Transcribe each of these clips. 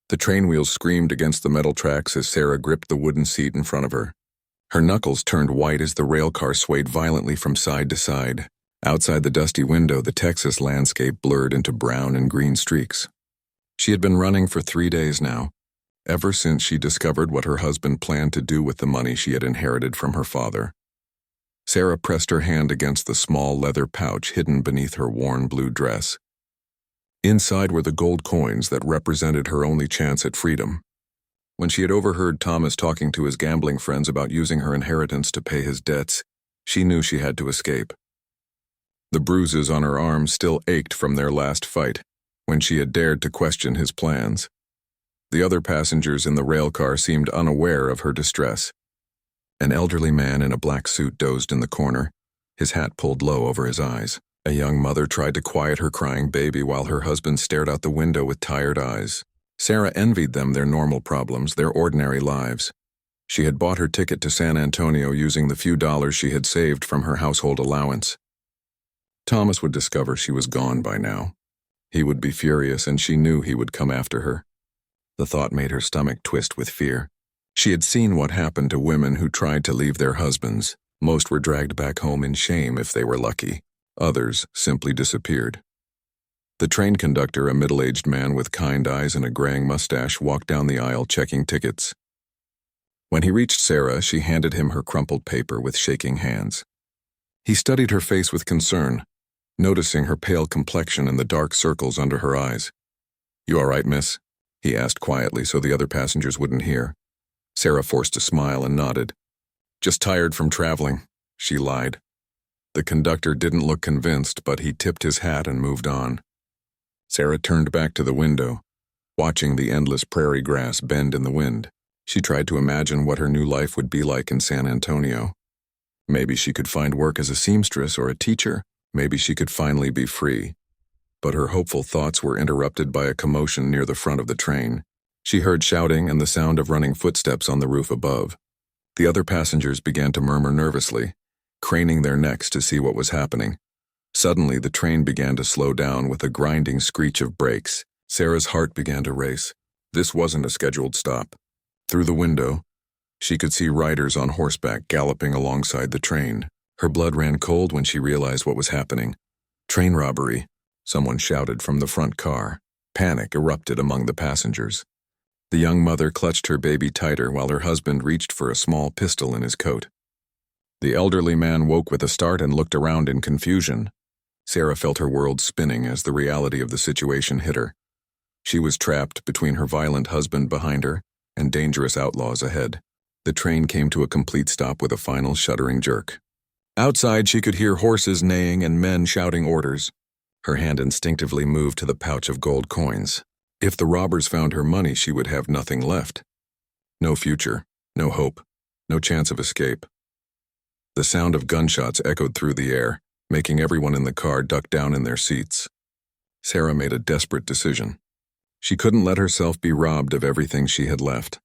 The train wheels screamed against the metal tracks as Sarah gripped the wooden seat in front of her. Her knuckles turned white as the rail car swayed violently from side to side. Outside the dusty window, the Texas landscape blurred into brown and green streaks. She had been running for 3 days now, ever since she discovered what her husband planned to do with the money she had inherited from her father. Sarah pressed her hand against the small leather pouch hidden beneath her worn blue dress. Inside were the gold coins that represented her only chance at freedom. When she had overheard Thomas talking to his gambling friends about using her inheritance to pay his debts, she knew she had to escape. The bruises on her arms still ached from their last fight, when she had dared to question his plans. The other passengers in the rail car seemed unaware of her distress. An elderly man in a black suit dozed in the corner, his hat pulled low over his eyes. A young mother tried to quiet her crying baby while her husband stared out the window with tired eyes. Sarah envied them their normal problems, their ordinary lives. She had bought her ticket to San Antonio using the few dollars she had saved from her household allowance. Thomas would discover she was gone by now. He would be furious, and she knew he would come after her. The thought made her stomach twist with fear. She had seen what happened to women who tried to leave their husbands. Most were dragged back home in shame if they were lucky. Others simply disappeared. The train conductor, a middle-aged man with kind eyes and a graying mustache, walked down the aisle checking tickets. When he reached Sarah, she handed him her crumpled paper with shaking hands. He studied her face with concern, noticing her pale complexion and the dark circles under her eyes. "You all right, miss?" he asked quietly so the other passengers wouldn't hear. Sarah forced a smile and nodded. "Just tired from traveling," she lied. The conductor didn't look convinced, but he tipped his hat and moved on. Sarah turned back to the window, watching the endless prairie grass bend in the wind. She tried to imagine what her new life would be like in San Antonio. Maybe she could find work as a seamstress or a teacher. Maybe she could finally be free. But her hopeful thoughts were interrupted by a commotion near the front of the train. She heard shouting and the sound of running footsteps on the roof above. The other passengers began to murmur nervously, craning their necks to see what was happening. Suddenly, the train began to slow down with a grinding screech of brakes. Sarah's heart began to race. This wasn't a scheduled stop. Through the window, she could see riders on horseback galloping alongside the train. Her blood ran cold when she realized what was happening. "Train robbery," someone shouted from the front car. Panic erupted among the passengers. The young mother clutched her baby tighter while her husband reached for a small pistol in his coat. The elderly man woke with a start and looked around in confusion. Sarah felt her world spinning as the reality of the situation hit her. She was trapped between her violent husband behind her and dangerous outlaws ahead. The train came to a complete stop with a final shuddering jerk. Outside, she could hear horses neighing and men shouting orders. Her hand instinctively moved to the pouch of gold coins. If the robbers found her money, she would have nothing left. No future, no hope, no chance of escape. The sound of gunshots echoed through the air, making everyone in the car duck down in their seats. Sarah made a desperate decision. She couldn't let herself be robbed of everything she had left.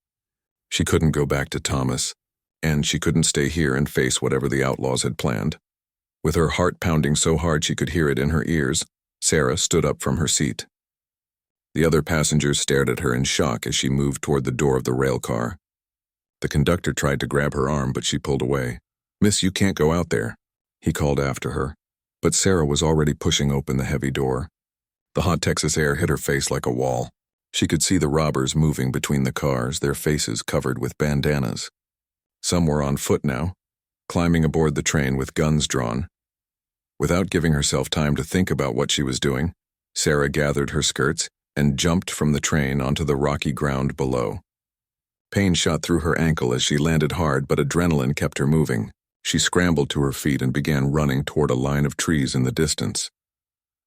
She couldn't go back to Thomas, and she couldn't stay here and face whatever the outlaws had planned. With her heart pounding so hard she could hear it in her ears, Sarah stood up from her seat. The other passengers stared at her in shock as she moved toward the door of the rail car. The conductor tried to grab her arm, but she pulled away. "Miss, you can't go out there," he called after her, but Sarah was already pushing open the heavy door. The hot Texas air hit her face like a wall. She could see the robbers moving between the cars, their faces covered with bandanas. Some were on foot now, climbing aboard the train with guns drawn. Without giving herself time to think about what she was doing, Sarah gathered her skirts and jumped from the train onto the rocky ground below. Pain shot through her ankle as she landed hard, but adrenaline kept her moving. She scrambled to her feet and began running toward a line of trees in the distance.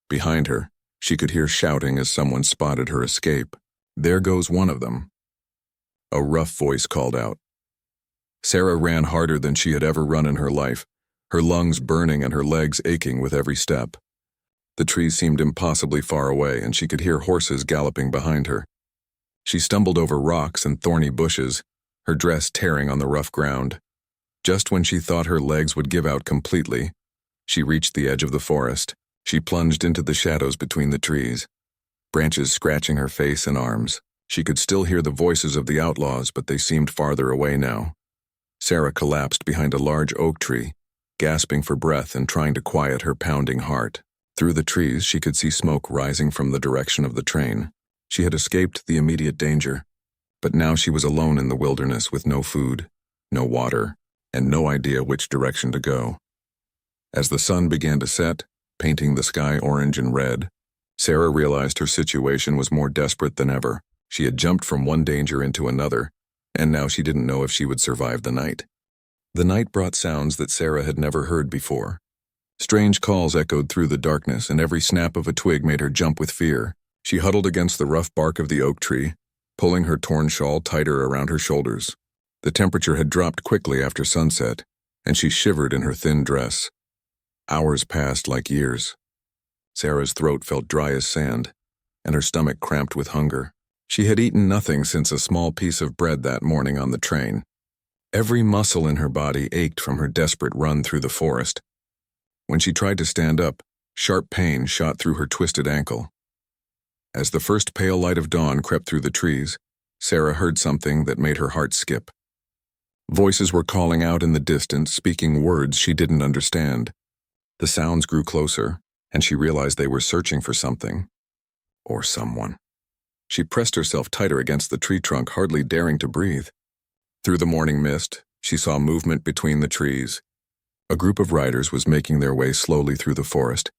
Behind her, she could hear shouting as someone spotted her escape. "There goes one of them," a rough voice called out. Sarah ran harder than she had ever run in her life, her lungs burning and her legs aching with every step. The trees seemed impossibly far away, and she could hear horses galloping behind her. She stumbled over rocks and thorny bushes, her dress tearing on the rough ground. Just when she thought her legs would give out completely, she reached the edge of the forest. She plunged into the shadows between the trees, branches scratching her face and arms. She could still hear the voices of the outlaws, but they seemed farther away now. Sarah collapsed behind a large oak tree, gasping for breath and trying to quiet her pounding heart. Through the trees, she could see smoke rising from the direction of the train. She had escaped the immediate danger, but now she was alone in the wilderness with no food, no water, and no idea which direction to go. As the sun began to set, painting the sky orange and red, Sarah realized her situation was more desperate than ever. She had jumped from one danger into another, and now she didn't know if she would survive the night. The night brought sounds that Sarah had never heard before. Strange calls echoed through the darkness, and every snap of a twig made her jump with fear. She huddled against the rough bark of the oak tree, pulling her torn shawl tighter around her shoulders. The temperature had dropped quickly after sunset, and she shivered in her thin dress. Hours passed like years. Sarah's throat felt dry as sand, and her stomach cramped with hunger. She had eaten nothing since a small piece of bread that morning on the train. Every muscle in her body ached from her desperate run through the forest. When she tried to stand up, sharp pain shot through her twisted ankle. As the first pale light of dawn crept through the trees, Sarah heard something that made her heart skip. Voices were calling out in the distance, speaking words she didn't understand. The sounds grew closer, and she realized they were searching for something. Or someone. She pressed herself tighter against the tree trunk, hardly daring to breathe. Through the morning mist, she saw movement between the trees. A group of riders was making their way slowly through the forest,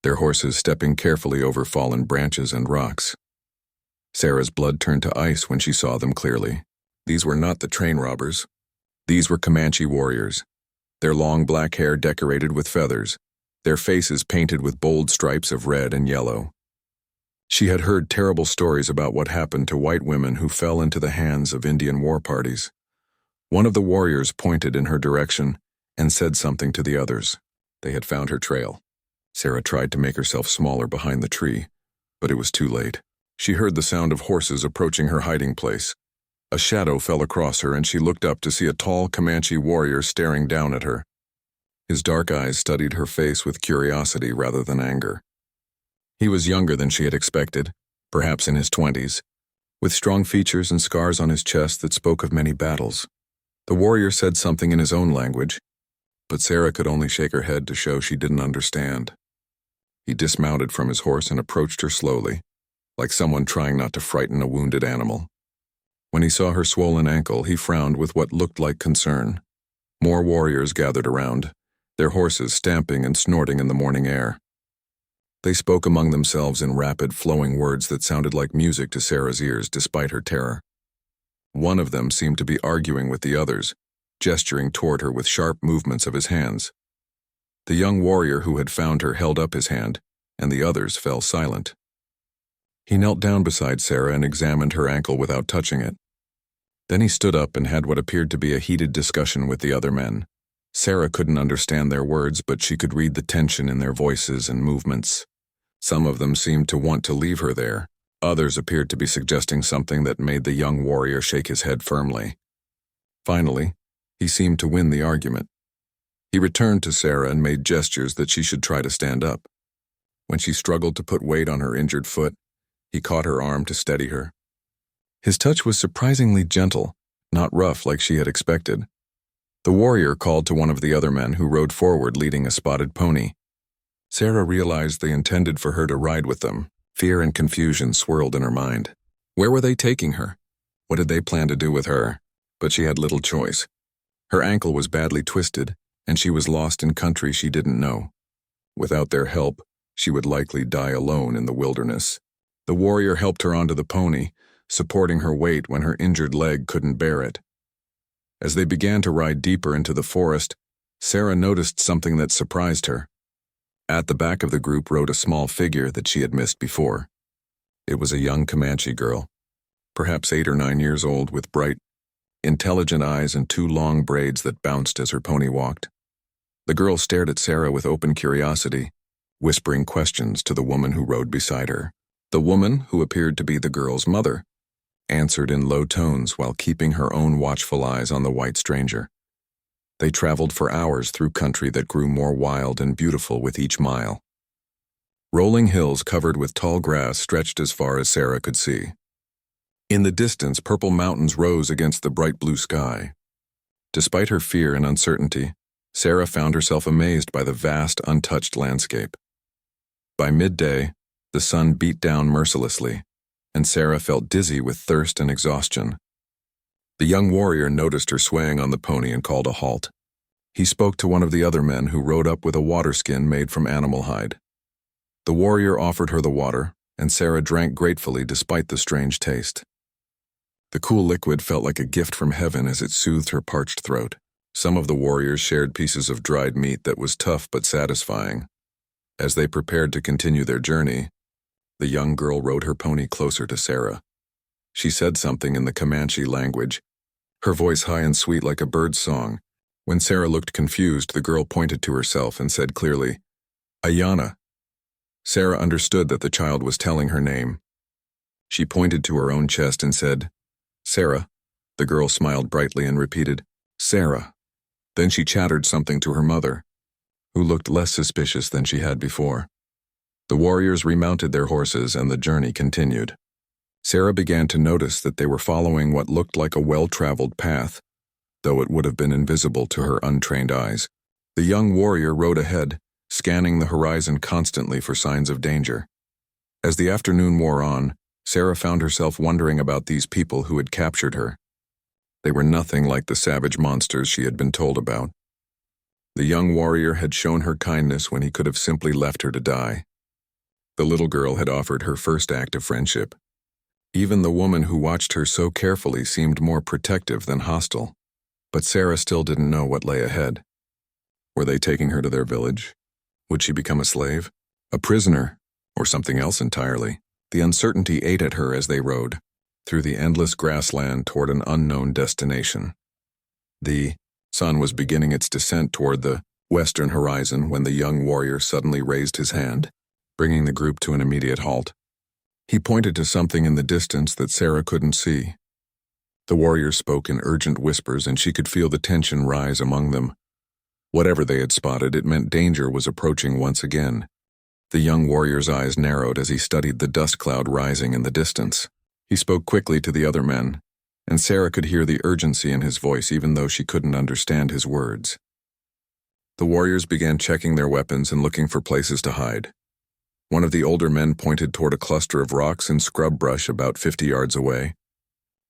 their horses stepping carefully over fallen branches and rocks. Sarah's blood turned to ice when she saw them clearly. These were not the train robbers. These were Comanche warriors, their long black hair decorated with feathers, their faces painted with bold stripes of red and yellow. She had heard terrible stories about what happened to white women who fell into the hands of Indian war parties. One of the warriors pointed in her direction and said something to the others. They had found her trail. Sarah tried to make herself smaller behind the tree, but it was too late. She heard the sound of horses approaching her hiding place. A shadow fell across her, and she looked up to see a tall Comanche warrior staring down at her. His dark eyes studied her face with curiosity rather than anger. He was younger than she had expected, perhaps in his 20s, with strong features and scars on his chest that spoke of many battles. The warrior said something in his own language, but Sarah could only shake her head to show she didn't understand. He dismounted from his horse and approached her slowly, like someone trying not to frighten a wounded animal. When he saw her swollen ankle, he frowned with what looked like concern. More warriors gathered around, their horses stamping and snorting in the morning air. They spoke among themselves in rapid, flowing words that sounded like music to Sarah's ears despite her terror. One of them seemed to be arguing with the others, gesturing toward her with sharp movements of his hands. The young warrior who had found her held up his hand, and the others fell silent. He knelt down beside Sarah and examined her ankle without touching it. Then he stood up and had what appeared to be a heated discussion with the other men. Sarah couldn't understand their words, but she could read the tension in their voices and movements. Some of them seemed to want to leave her there. Others appeared to be suggesting something that made the young warrior shake his head firmly. Finally, he seemed to win the argument. He returned to Sarah and made gestures that she should try to stand up. When she struggled to put weight on her injured foot, he caught her arm to steady her. His touch was surprisingly gentle, not rough like she had expected. The warrior called to one of the other men who rode forward leading a spotted pony. Sarah realized they intended for her to ride with them. Fear and confusion swirled in her mind. Where were they taking her? What did they plan to do with her? But she had little choice. Her ankle was badly twisted, and she was lost in country she didn't know. Without their help, she would likely die alone in the wilderness. The warrior helped her onto the pony, supporting her weight when her injured leg couldn't bear it. As they began to ride deeper into the forest, Sarah noticed something that surprised her. At the back of the group rode a small figure that she had missed before. It was a young Comanche girl, perhaps 8 or 9 years old, with bright, intelligent eyes and 2 long braids that bounced as her pony walked. The girl stared at Sarah with open curiosity, whispering questions to the woman who rode beside her. The woman, who appeared to be the girl's mother, answered in low tones while keeping her own watchful eyes on the white stranger. They traveled for hours through country that grew more wild and beautiful with each mile. Rolling hills covered with tall grass stretched as far as Sarah could see. In the distance, purple mountains rose against the bright blue sky. Despite her fear and uncertainty, Sarah found herself amazed by the vast, untouched landscape. By midday, the sun beat down mercilessly, and Sarah felt dizzy with thirst and exhaustion. The young warrior noticed her swaying on the pony and called a halt. He spoke to one of the other men who rode up with a water skin made from animal hide. The warrior offered her the water, and Sarah drank gratefully despite the strange taste. The cool liquid felt like a gift from heaven as it soothed her parched throat. Some of the warriors shared pieces of dried meat that was tough but satisfying. As they prepared to continue their journey, the young girl rode her pony closer to Sarah. She said something in the Comanche language, her voice high and sweet like a bird's song. When Sarah looked confused, the girl pointed to herself and said clearly, "Ayana." Sarah understood that the child was telling her name. She pointed to her own chest and said, "Sarah." The girl smiled brightly and repeated, "Sarah." Then she chattered something to her mother, who looked less suspicious than she had before. The warriors remounted their horses and the journey continued. Sarah began to notice that they were following what looked like a well-traveled path, though it would have been invisible to her untrained eyes. The young warrior rode ahead, scanning the horizon constantly for signs of danger. As the afternoon wore on, Sarah found herself wondering about these people who had captured her. They were nothing like the savage monsters she had been told about. The young warrior had shown her kindness when he could have simply left her to die. The little girl had offered her first act of friendship. Even the woman who watched her so carefully seemed more protective than hostile. But Sarah still didn't know what lay ahead. Were they taking her to their village? Would she become a slave? A prisoner? Or something else entirely? The uncertainty ate at her as they rode, through the endless grassland toward an unknown destination. The sun was beginning its descent toward the western horizon when the young warrior suddenly raised his hand, bringing the group to an immediate halt. He pointed to something in the distance that Sarah couldn't see. The warrior spoke in urgent whispers, and she could feel the tension rise among them. Whatever they had spotted, it meant danger was approaching once again. The young warrior's eyes narrowed as he studied the dust cloud rising in the distance. He spoke quickly to the other men, and Sarah could hear the urgency in his voice even though she couldn't understand his words. The warriors began checking their weapons and looking for places to hide. One of the older men pointed toward a cluster of rocks and scrub brush about 50 yards away.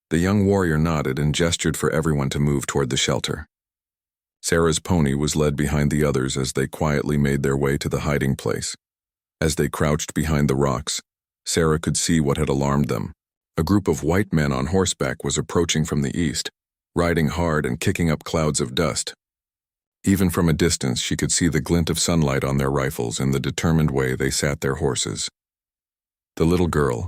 The young warrior nodded and gestured for everyone to move toward the shelter. Sarah's pony was led behind the others as they quietly made their way to the hiding place. As they crouched behind the rocks, Sarah could see what had alarmed them. A group of white men on horseback was approaching from the east, riding hard and kicking up clouds of dust. Even from a distance, she could see the glint of sunlight on their rifles and the determined way they sat their horses. The little girl,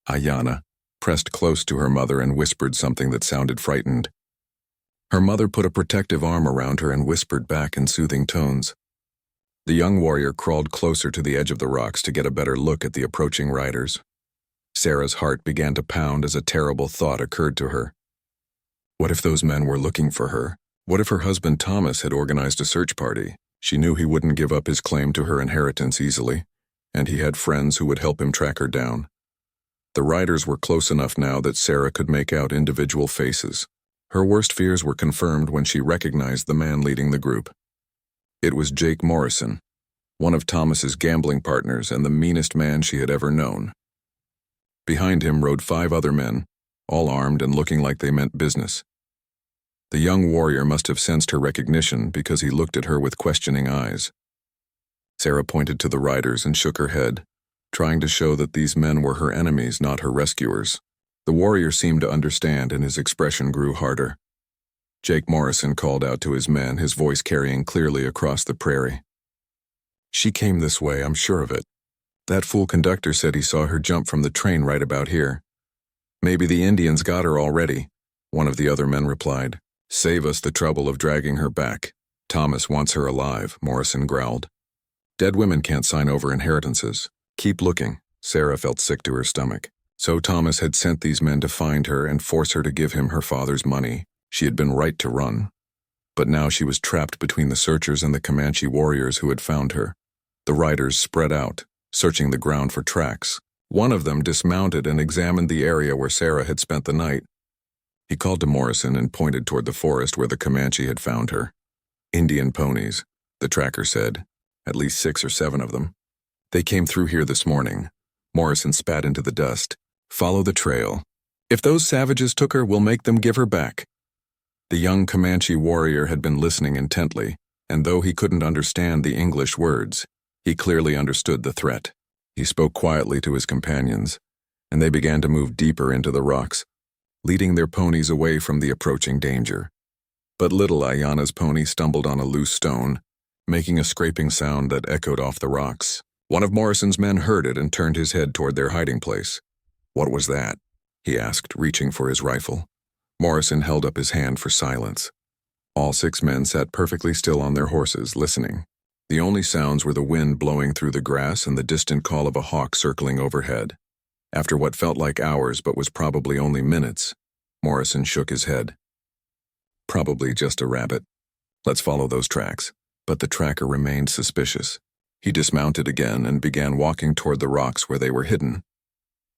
Ayana, pressed close to her mother and whispered something that sounded frightened. Her mother put a protective arm around her and whispered back in soothing tones. The young warrior crawled closer to the edge of the rocks to get a better look at the approaching riders. Sarah's heart began to pound as a terrible thought occurred to her. What if those men were looking for her? What if her husband Thomas had organized a search party? She knew he wouldn't give up his claim to her inheritance easily, and he had friends who would help him track her down. The riders were close enough now that Sarah could make out individual faces. Her worst fears were confirmed when she recognized the man leading the group. It was Jake Morrison, one of Thomas's gambling partners and the meanest man she had ever known. Behind him rode 5 other men, all armed and looking like they meant business. The young warrior must have sensed her recognition because he looked at her with questioning eyes. Sarah pointed to the riders and shook her head, trying to show that these men were her enemies, not her rescuers. The warrior seemed to understand, and his expression grew harder. Jake Morrison called out to his men, his voice carrying clearly across the prairie. "She came this way, I'm sure of it. That fool conductor said he saw her jump from the train right about here. Maybe the Indians got her already," one of the other men replied. "Save us the trouble of dragging her back. Thomas wants her alive," Morrison growled. "Dead women can't sign over inheritances. Keep looking." Sarah felt sick to her stomach. So Thomas had sent these men to find her and force her to give him her father's money. She had been right to run. But now she was trapped between the searchers and the Comanche warriors who had found her. The riders spread out, searching the ground for tracks, One of them dismounted and examined the area where Sarah had spent the night. He called to Morrison and pointed toward the forest where the Comanche had found her. Indian ponies, the tracker said, at least 6 or 7 of them. They came through here this morning. Morrison spat into the dust. Follow the trail. If those savages took her, we'll make them give her back. The young Comanche warrior had been listening intently, and though he couldn't understand the English words, he clearly understood the threat. He spoke quietly to his companions, and they began to move deeper into the rocks, leading their ponies away from the approaching danger. But little Ayana's pony stumbled on a loose stone, making a scraping sound that echoed off the rocks. One of Morrison's men heard it and turned his head toward their hiding place. "What was that?" he asked, reaching for his rifle. Morrison held up his hand for silence. All 6 men sat perfectly still on their horses, listening. The only sounds were the wind blowing through the grass and the distant call of a hawk circling overhead. After what felt like hours but was probably only minutes, Morrison shook his head. "Probably just a rabbit. Let's follow those tracks." But the tracker remained suspicious. He dismounted again and began walking toward the rocks where they were hidden.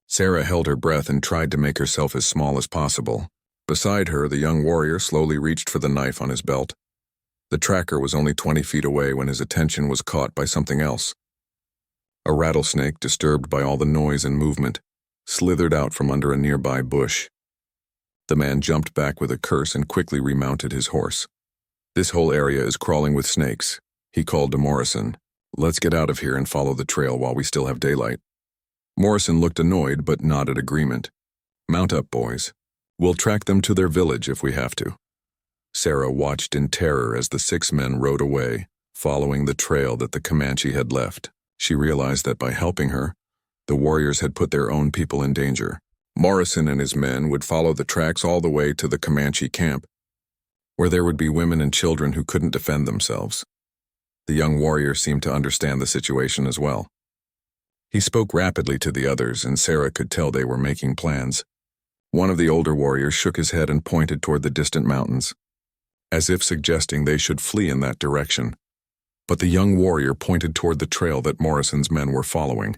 Sarah held her breath and tried to make herself as small as possible. Beside her, the young warrior slowly reached for the knife on his belt. The tracker was only 20 feet away when his attention was caught by something else. A rattlesnake, disturbed by all the noise and movement, slithered out from under a nearby bush. The man jumped back with a curse and quickly remounted his horse. "This whole area is crawling with snakes," he called to Morrison. "Let's get out of here and follow the trail while we still have daylight." Morrison looked annoyed but nodded agreement. "Mount up, boys. We'll track them to their village if we have to." Sarah watched in terror as the 6 men rode away, following the trail that the Comanche had left. She realized that by helping her, the warriors had put their own people in danger. Morrison and his men would follow the tracks all the way to the Comanche camp, where there would be women and children who couldn't defend themselves. The young warrior seemed to understand the situation as well. He spoke rapidly to the others, and Sarah could tell they were making plans. One of the older warriors shook his head and pointed toward the distant mountains, as if suggesting they should flee in that direction. But the young warrior pointed toward the trail that Morrison's men were following,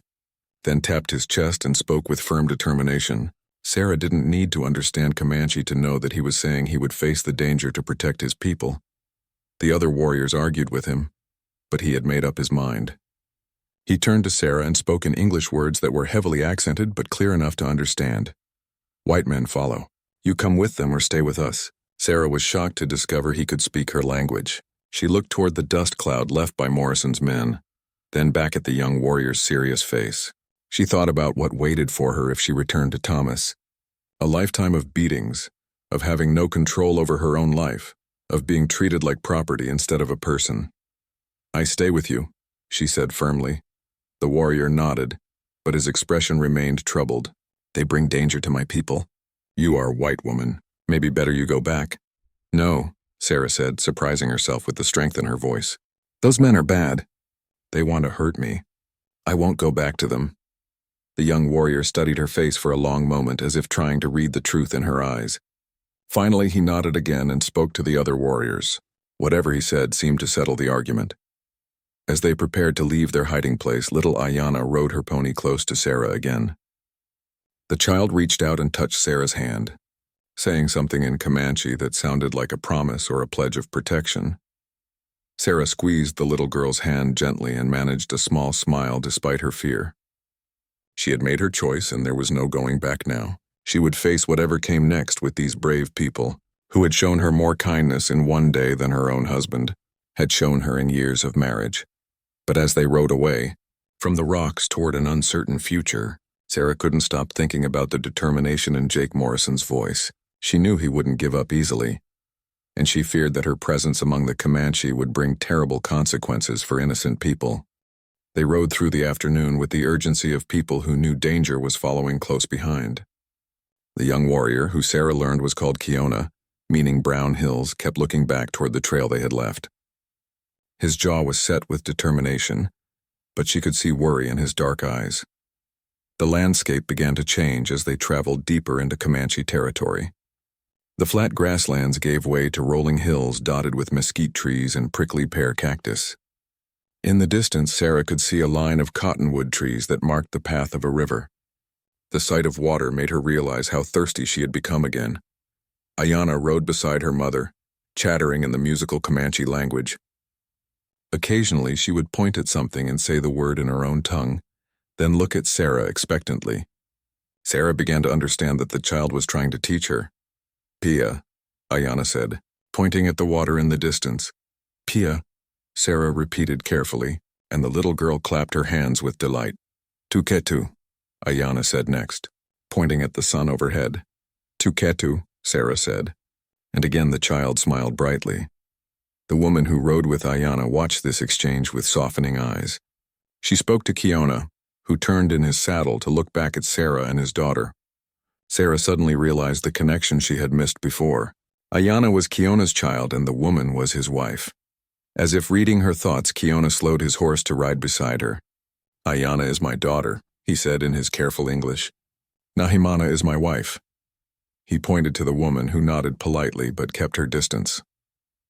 then tapped his chest and spoke with firm determination. Sarah didn't need to understand Comanche to know that he was saying he would face the danger to protect his people. The other warriors argued with him, but he had made up his mind. He turned to Sarah and spoke in English words that were heavily accented but clear enough to understand. "White men follow. You come with them or stay with us." Sarah was shocked to discover he could speak her language. She looked toward the dust cloud left by Morrison's men, then back at the young warrior's serious face. She thought about what waited for her if she returned to Thomas. A lifetime of beatings, of having no control over her own life, of being treated like property instead of a person. "I stay with you," she said firmly. The warrior nodded, but his expression remained troubled. "They bring danger to my people." "You are a white woman. Maybe better you go back." "No," Sarah said, surprising herself with the strength in her voice. "Those men are bad. They want to hurt me. I won't go back to them." The young warrior studied her face for a long moment as if trying to read the truth in her eyes. Finally, he nodded again and spoke to the other warriors. Whatever he said seemed to settle the argument. As they prepared to leave their hiding place, little Ayana rode her pony close to Sarah again. The child reached out and touched Sarah's hand, saying something in Comanche that sounded like a promise or a pledge of protection. Sarah squeezed the little girl's hand gently and managed a small smile despite her fear. She had made her choice and there was no going back now. She would face whatever came next with these brave people, who had shown her more kindness in one day than her own husband had shown her in years of marriage. But as they rode away, from the rocks toward an uncertain future, Sarah couldn't stop thinking about the determination in Jake Morrison's voice. She knew he wouldn't give up easily, and she feared that her presence among the Comanche would bring terrible consequences for innocent people. They rode through the afternoon with the urgency of people who knew danger was following close behind. The young warrior, who Sarah learned was called Kiona, meaning brown hills, kept looking back toward the trail they had left. His jaw was set with determination, but she could see worry in his dark eyes. The landscape began to change as they traveled deeper into Comanche territory. The flat grasslands gave way to rolling hills dotted with mesquite trees and prickly pear cactus. In the distance, Sarah could see a line of cottonwood trees that marked the path of a river. The sight of water made her realize how thirsty she had become again. Ayana rode beside her mother, chattering in the musical Comanche language. Occasionally, she would point at something and say the word in her own tongue, then look at Sarah expectantly. Sarah began to understand that the child was trying to teach her. Pia, Ayana said, pointing at the water in the distance. Pia, Sarah repeated carefully, and the little girl clapped her hands with delight. Tuketu, Ayana said next, pointing at the sun overhead. Tuketu, Sarah said, and again the child smiled brightly. The woman who rode with Ayana watched this exchange with softening eyes. She spoke to Kiona, who turned in his saddle to look back at Sarah and his daughter. Sarah suddenly realized the connection she had missed before. Ayana was Kiona's child and the woman was his wife. As if reading her thoughts, Kiona slowed his horse to ride beside her. Ayana is my daughter, he said in his careful English. Nahimana is my wife. He pointed to the woman who nodded politely but kept her distance.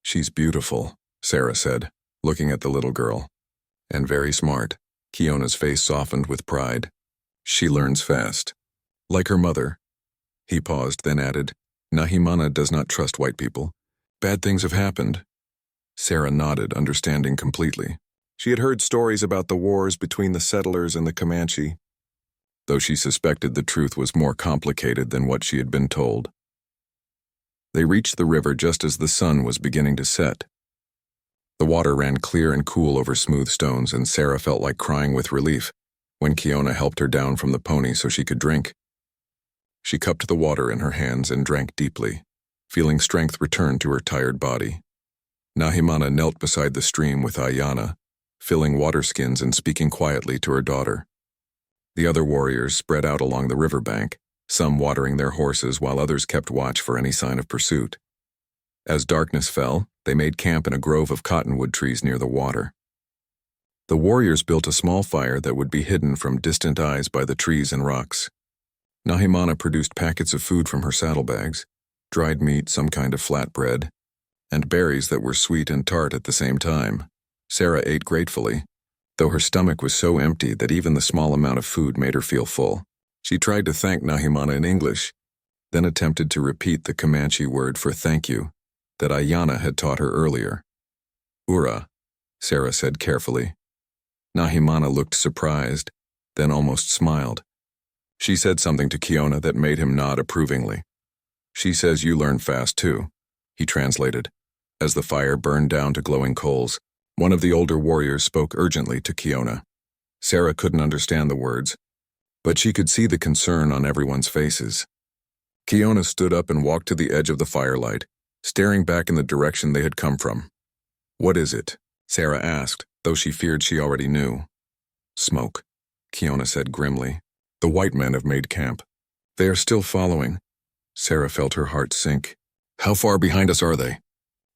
She's beautiful, Sarah said, looking at the little girl. And very smart. Kiona's face softened with pride. She learns fast. Like her mother. He paused, then added, Nahimana does not trust white people. Bad things have happened. Sarah nodded, understanding completely. She had heard stories about the wars between the settlers and the Comanche, though she suspected the truth was more complicated than what she had been told. They reached the river just as the sun was beginning to set. The water ran clear and cool over smooth stones, and Sarah felt like crying with relief when Kiona helped her down from the pony so she could drink. She cupped the water in her hands and drank deeply, feeling strength return to her tired body. Nahimana knelt beside the stream with Ayana, filling water skins and speaking quietly to her daughter. The other warriors spread out along the riverbank, some watering their horses while others kept watch for any sign of pursuit. As darkness fell, they made camp in a grove of cottonwood trees near the water. The warriors built a small fire that would be hidden from distant eyes by the trees and rocks. Nahimana produced packets of food from her saddlebags, dried meat, some kind of flat bread, and berries that were sweet and tart at the same time. Sarah ate gratefully, though her stomach was so empty that even the small amount of food made her feel full. She tried to thank Nahimana in English, then attempted to repeat the Comanche word for thank you that Ayana had taught her earlier. Ura, Sarah said carefully. Nahimana looked surprised, then almost smiled. She said something to Kiona that made him nod approvingly. She says you learn fast too, he translated. As the fire burned down to glowing coals, one of the older warriors spoke urgently to Kiona. Sarah couldn't understand the words, but she could see the concern on everyone's faces. Kiona stood up and walked to the edge of the firelight, staring back in the direction they had come from. What is it? Sarah asked, though she feared she already knew. Smoke, Kiona said grimly. The white men have made camp. They are still following. Sarah felt her heart sink. How far behind us are they?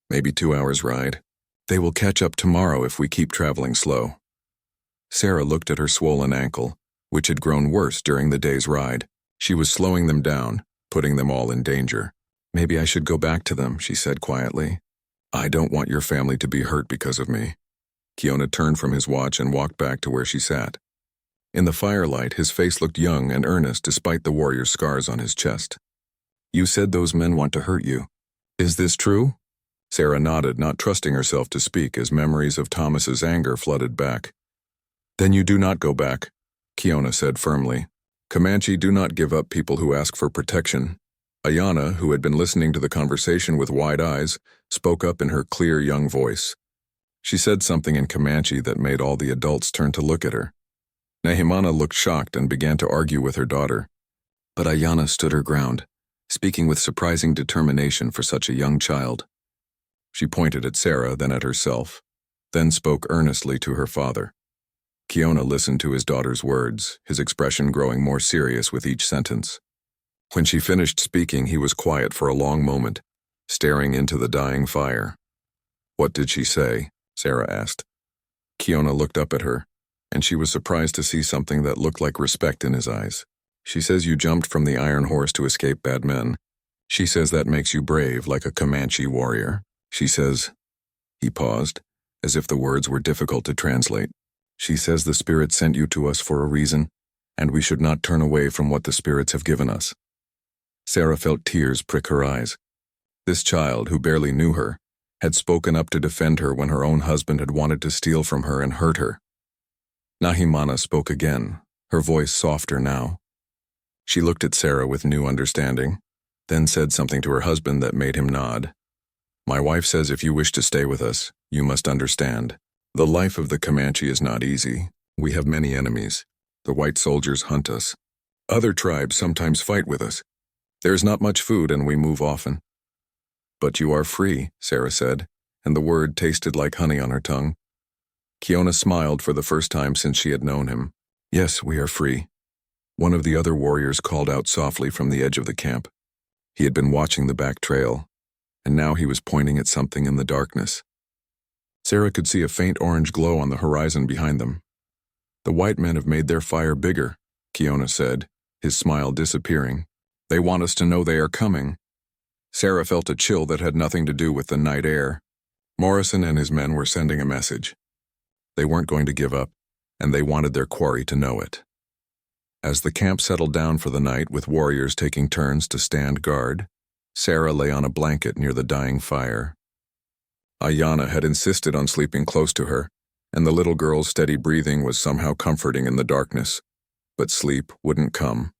Maybe 2 hours' ride. They will catch up tomorrow if we keep traveling slow. Sarah looked at her swollen ankle, which had grown worse during the day's ride. She was slowing them down, putting them all in danger. Maybe I should go back to them, she said quietly. I don't want your family to be hurt because of me. Kiona turned from his watch and walked back to where she sat. In the firelight, his face looked young and earnest despite the warrior's scars on his chest. You said those men want to hurt you. Is this true? Sarah nodded, not trusting herself to speak as memories of Thomas's anger flooded back. Then you do not go back, Kiona said firmly. Comanche do not give up people who ask for protection. Ayana, who had been listening to the conversation with wide eyes, spoke up in her clear young voice. She said something in Comanche that made all the adults turn to look at her. Nahimana looked shocked and began to argue with her daughter. But Ayana stood her ground, speaking with surprising determination for such a young child. She pointed at Sarah, then at herself, then spoke earnestly to her father. Kiona listened to his daughter's words, his expression growing more serious with each sentence. When she finished speaking, he was quiet for a long moment, staring into the dying fire. What did she say? Sarah asked. Kiona looked up at her, and she was surprised to see something that looked like respect in his eyes. She says you jumped from the iron horse to escape bad men. She says that makes you brave, like a Comanche warrior. She says... He paused, as if the words were difficult to translate. She says the spirit sent you to us for a reason, and we should not turn away from what the spirits have given us. Sarah felt tears prick her eyes. This child, who barely knew her, had spoken up to defend her when her own husband had wanted to steal from her and hurt her. Nahimana spoke again, her voice softer now. She looked at Sarah with new understanding, then said something to her husband that made him nod. My wife says if you wish to stay with us, you must understand. The life of the Comanche is not easy. We have many enemies. The white soldiers hunt us. Other tribes sometimes fight with us. There is not much food and we move often. But you are free, Sarah said, and the word tasted like honey on her tongue. Kiona smiled for the first time since she had known him. Yes, we are free. One of the other warriors called out softly from the edge of the camp. He had been watching the back trail, and now he was pointing at something in the darkness. Sarah could see a faint orange glow on the horizon behind them. The white men have made their fire bigger, Kiona said, his smile disappearing. They want us to know they are coming. Sarah felt a chill that had nothing to do with the night air. Morrison and his men were sending a message. They weren't going to give up, and they wanted their quarry to know it. As the camp settled down for the night with warriors taking turns to stand guard, Sarah lay on a blanket near the dying fire. Ayana had insisted on sleeping close to her, and the little girl's steady breathing was somehow comforting in the darkness, but sleep wouldn't come.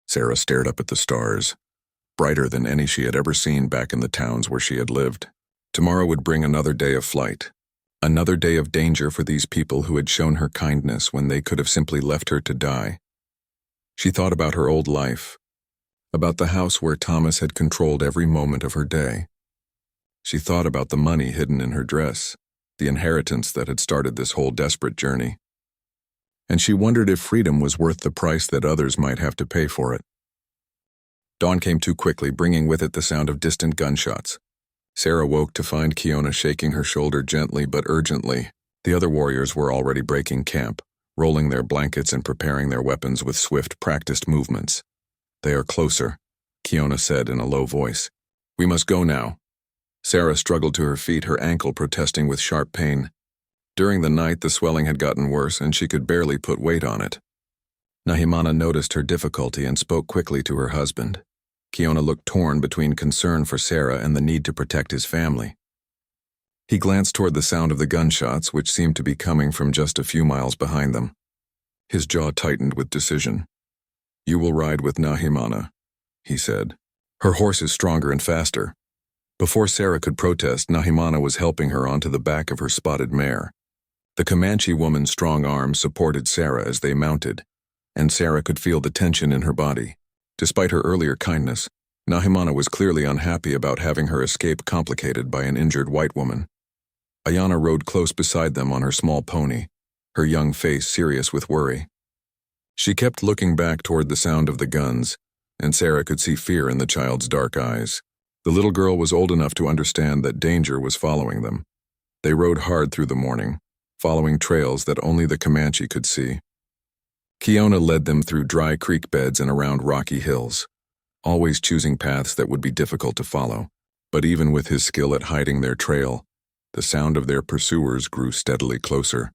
Sarah stared up at the stars, brighter than any she had ever seen back in the towns where she had lived. Tomorrow would bring another day of flight, another day of danger for these people who had shown her kindness when they could have simply left her to die. She thought about her old life, about the house where Thomas had controlled every moment of her day. She thought about the money hidden in her dress, the inheritance that had started this whole desperate journey. And she wondered if freedom was worth the price that others might have to pay for it. Dawn came too quickly, bringing with it the sound of distant gunshots. Sarah woke to find Kiona shaking her shoulder gently but urgently. The other warriors were already breaking camp, rolling their blankets and preparing their weapons with swift, practiced movements. They are closer, Kiona said in a low voice. We must go now. Sarah struggled to her feet, her ankle protesting with sharp pain. During the night, the swelling had gotten worse, and she could barely put weight on it. Nahimana noticed her difficulty and spoke quickly to her husband. Kiona looked torn between concern for Sarah and the need to protect his family. He glanced toward the sound of the gunshots, which seemed to be coming from just a few miles behind them. His jaw tightened with decision. You will ride with Nahimana, he said. Her horse is stronger and faster. Before Sarah could protest, Nahimana was helping her onto the back of her spotted mare. The Comanche woman's strong arms supported Sarah as they mounted, and Sarah could feel the tension in her body. Despite her earlier kindness, Nahimana was clearly unhappy about having her escape complicated by an injured white woman. Ayana rode close beside them on her small pony, her young face serious with worry. She kept looking back toward the sound of the guns, and Sarah could see fear in the child's dark eyes. The little girl was old enough to understand that danger was following them. They rode hard through the morning, following trails that only the Comanche could see. Kiona led them through dry creek beds and around rocky hills, always choosing paths that would be difficult to follow. But even with his skill at hiding their trail, the sound of their pursuers grew steadily closer.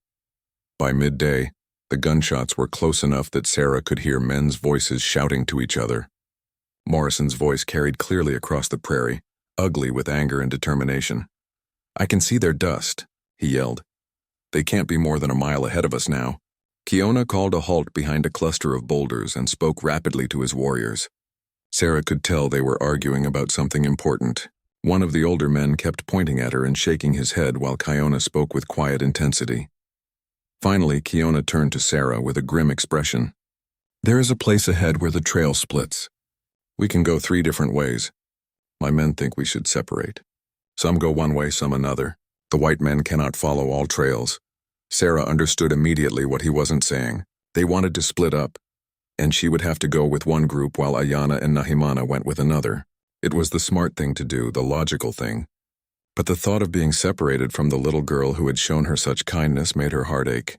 By midday, the gunshots were close enough that Sarah could hear men's voices shouting to each other. Morrison's voice carried clearly across the prairie, ugly with anger and determination. I can see their dust, he yelled. They can't be more than a mile ahead of us now. Kiona called a halt behind a cluster of boulders and spoke rapidly to his warriors. Sarah could tell they were arguing about something important. One of the older men kept pointing at her and shaking his head while Kiona spoke with quiet intensity. Finally, Kiona turned to Sarah with a grim expression. There is a place ahead where the trail splits. We can go 3 different ways. My men think we should separate. Some go one way, some another. The white men cannot follow all trails. Sarah understood immediately what he wasn't saying. They wanted to split up, and she would have to go with one group while Ayana and Nahimana went with another. It was the smart thing to do, the logical thing. But the thought of being separated from the little girl who had shown her such kindness made her heart ache.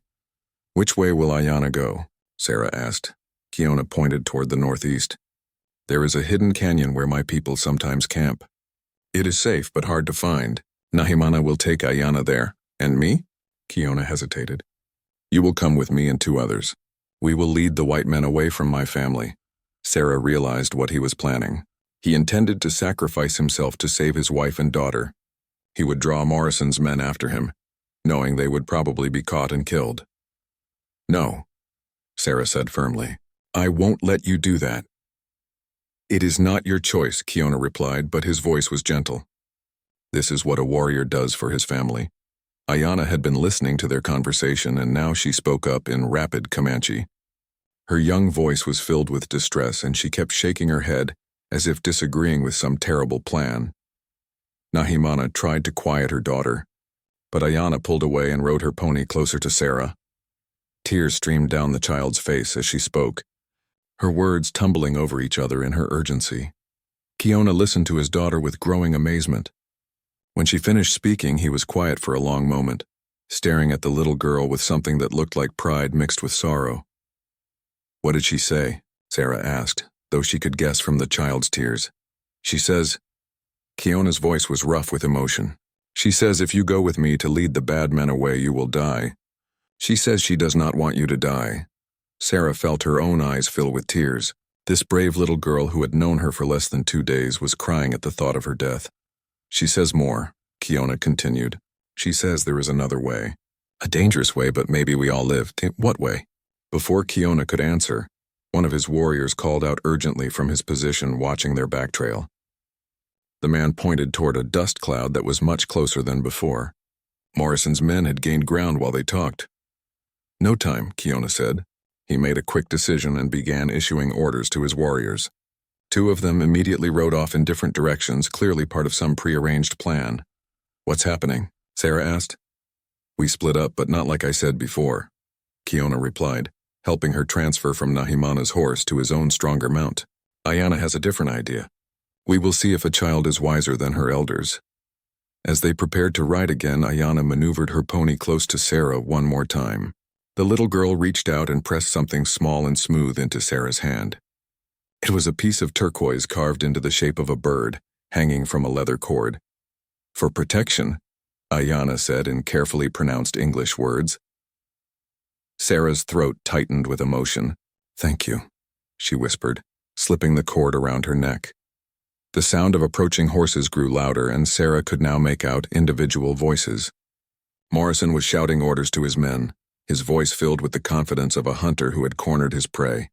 Which way will Ayana go? Sarah asked. Kiona pointed toward the northeast. There is a hidden canyon where my people sometimes camp. It is safe but hard to find. Nahimana will take Ayana there. And me? Kiona hesitated. You will come with me and 2 others. We will lead the white men away from my family. Sarah realized what he was planning. He intended to sacrifice himself to save his wife and daughter. He would draw Morrison's men after him, knowing they would probably be caught and killed. No, Sarah said firmly. I won't let you do that. It is not your choice, Kiona replied, but his voice was gentle. This is what a warrior does for his family. Ayanna had been listening to their conversation, and now she spoke up in rapid Comanche. Her young voice was filled with distress, and she kept shaking her head, as if disagreeing with some terrible plan. Nahimana tried to quiet her daughter, but Ayanna pulled away and rode her pony closer to Sarah. Tears streamed down the child's face as she spoke, her words tumbling over each other in her urgency. Kiona listened to his daughter with growing amazement. When she finished speaking, he was quiet for a long moment, staring at the little girl with something that looked like pride mixed with sorrow. What did she say? Sarah asked, though she could guess from the child's tears. She says, Kiona's voice was rough with emotion. She says if you go with me to lead the bad men away, you will die. She says she does not want you to die. Sarah felt her own eyes fill with tears. This brave little girl who had known her for less than 2 days was crying at the thought of her death. She says more, Kiona continued. She says there is another way. A dangerous way, but maybe we all live. What way? Before Kiona could answer, one of his warriors called out urgently from his position watching their back trail. The man pointed toward a dust cloud that was much closer than before. Morrison's men had gained ground while they talked. No time, Kiona said. He made a quick decision and began issuing orders to his warriors. 2 of them immediately rode off in different directions, clearly part of some prearranged plan. What's happening? Sarah asked. We split up, but not like I said before, Kiona replied, helping her transfer from Nahimana's horse to his own stronger mount. Ayanna has a different idea. We will see if a child is wiser than her elders. As they prepared to ride again, Ayanna maneuvered her pony close to Sarah one more time. The little girl reached out and pressed something small and smooth into Sarah's hand. It was a piece of turquoise carved into the shape of a bird, hanging from a leather cord. For protection, Ayanna said in carefully pronounced English words. Sarah's throat tightened with emotion. Thank you, she whispered, slipping the cord around her neck. The sound of approaching horses grew louder, and Sarah could now make out individual voices. Morrison was shouting orders to his men, his voice filled with the confidence of a hunter who had cornered his prey.